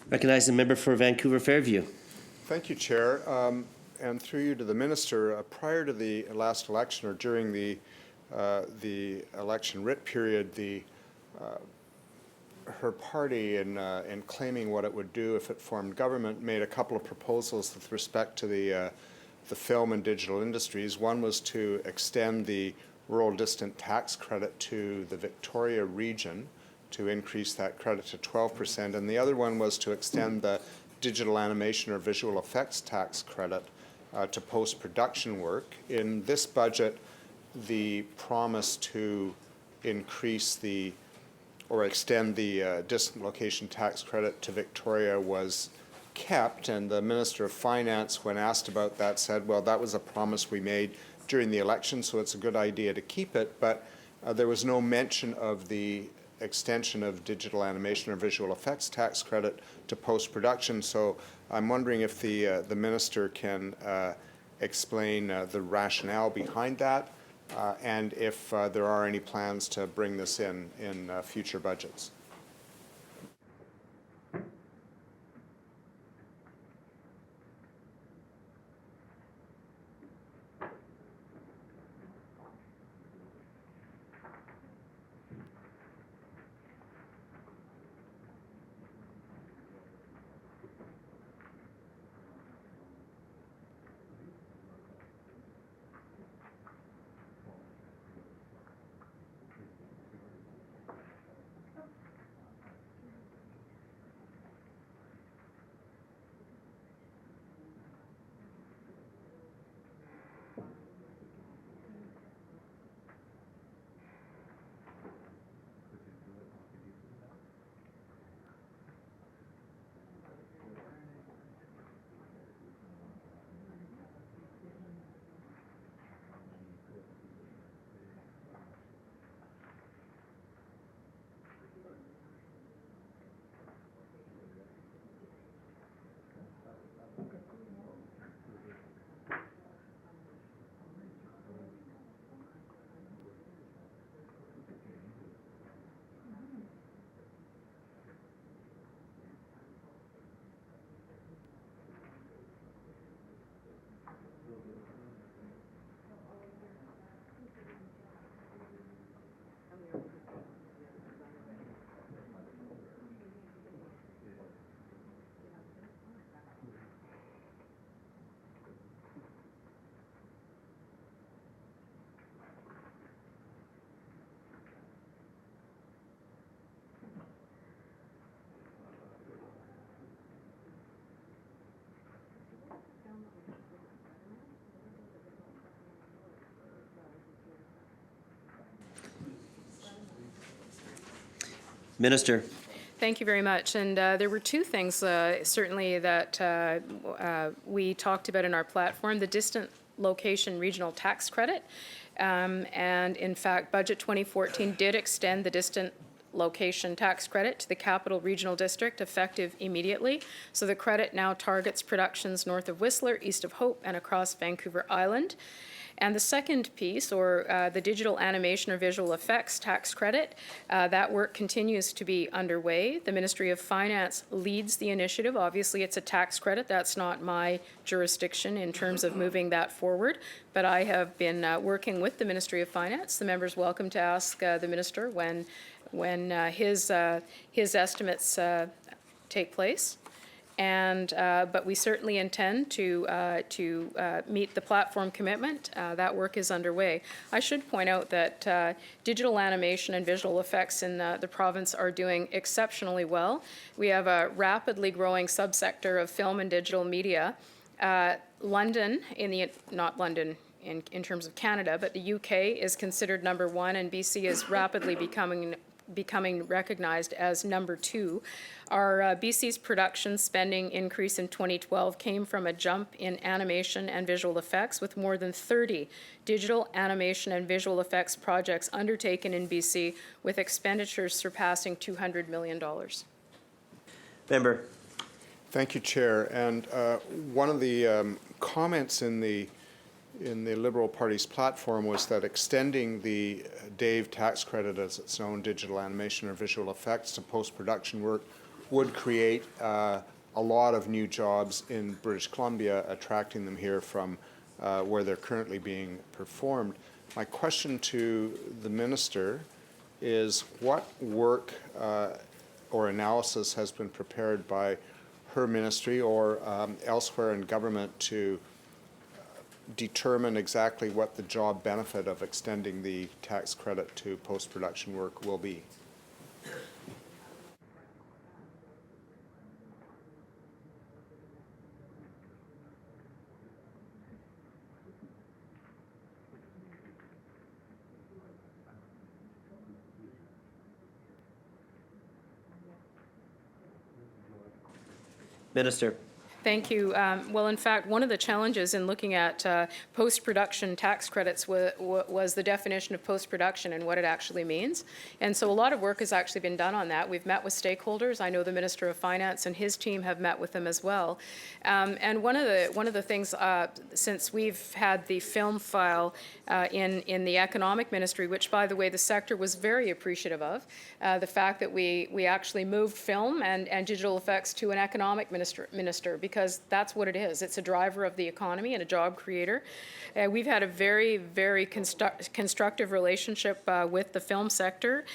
Recognize the member for Vancouver-Fairview. Thank you, Chair. And through you to the Minister, prior to the last election or during the election writ period, her party, in claiming what it would do if it formed government, made a couple of proposals with respect to the film and digital industries. One was to extend the rural distant tax credit to the Victoria region, to increase that credit to 12%, and the other one was to extend the digital animation or visual effects tax credit to post-production work. In this budget, the promise to increase or extend the distant location tax credit to Victoria was kept, and the Minister of Finance, when asked about that, said, well, that was a promise we made during the election, so it's a good idea to keep it, but there was no mention of the extension of digital animation or visual effects tax credit to post-production. So I'm wondering if the Minister can explain the rationale behind that and if there are any plans to bring this in future budgets. Minister. Thank you very much. And there were two things certainly that we talked about in our platform: the distant location regional tax credit. And in fact, Budget 2014 did extend the distant location tax credit to the Capital Regional District effective immediately. So the credit now targets productions north of Whistler, east of Hope, and across Vancouver Island. And the second piece, or the digital animation or visual effects tax credit, that work continues to be underway. The Ministry of Finance leads the initiative. Obviously, it's a tax credit. That's not my jurisdiction in terms of moving that forward. But I have been working with the Ministry of Finance. The member's welcome to ask the Minister when his estimates take place. And but we certainly intend to meet the platform commitment. That work is underway. I should point out that digital animation and visual effects in the province are doing exceptionally well. We have a rapidly growing subsector of film and digital media. London, not London in terms of Canada, but the UK is considered #1, and BC is rapidly becoming recognized as #2. Our BC's production spending increase in 2012 came from a jump in animation and visual effects, with more than 30 digital animation and visual effects projects undertaken in BC, with expenditures surpassing $200 million. Member. Thank you, Chair. And one of the comments in the Liberal Party's platform was that extending the DAVE tax credit as its own digital animation or visual effects to post-production work would create a lot of new jobs in British Columbia, attracting them here from where they're currently being performed. My question to the minister is what work or analysis has been prepared by her ministry or elsewhere in government to determine exactly what the job benefit of extending the tax credit to post-production work will be? Minister. Thank you. Well, in fact, one of the challenges in looking at post-production tax credits was the definition of post-production and what it actually means. And so a lot of work has actually been done on that. We've met with stakeholders. I know the Minister of Finance and his team have met with them as well. And one of the things, since we've had the film file in the Economic Ministry, which, by the way, the sector was very appreciative of, the fact that we actually moved film and digital effects to an economic minister, because that's what it is. It's a driver of the economy and a job creator. We've had a very, very constructive relationship with the film sector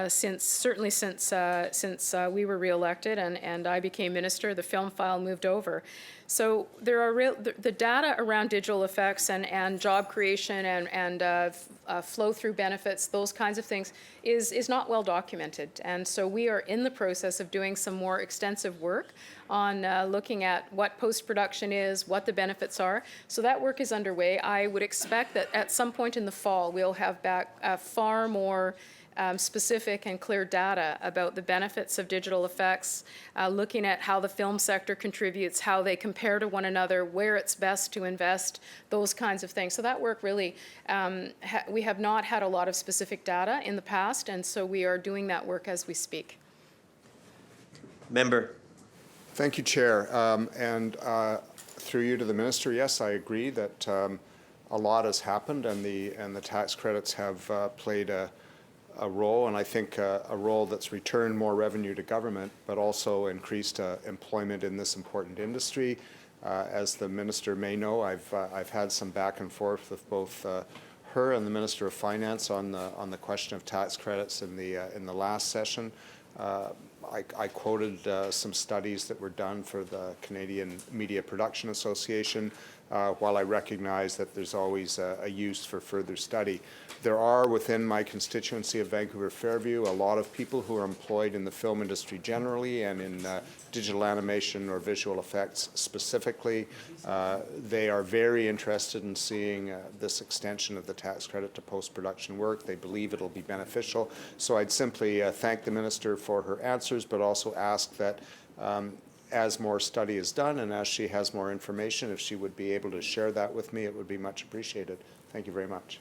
since we were reelected and I became minister. The film file moved over. So there are the data around digital effects and job creation and flow-through benefits, those kinds of things, is not well documented. And so we are in the process of doing some more extensive work on looking at what post-production is, what the benefits are. So that work is underway. I would expect that at some point in the fall, we'll have back far more specific and clear data about the benefits of digital effects, looking at how the film sector contributes, how they compare to one another, where it's best to invest, those kinds of things. So that work really, we have not had a lot of specific data in the past, and so we are doing that work as we speak. Member. Thank you, Chair. Through you to the Minister, yes, I agree that a lot has happened and the tax credits have played a role, and I think a role that's returned more revenue to government, but also increased employment in this important industry. As the Minister may know, I've had some back and forth with both her and the Minister of Finance on the question of tax credits in the last session. I quoted some studies that were done for the Canadian Media Production Association, while I recognize that there's always a use for further study. There are within my constituency of Vancouver-Fairview a lot of people who are employed in the film industry generally and in digital animation or visual effects specifically. They are very interested in seeing this extension of the tax credit to post-production work. They believe it'll be beneficial. So I'd simply thank the Minister for her answers, but also ask that as more study is done and as she has more information, if she would be able to share that with me, it would be much appreciated. Thank you very much.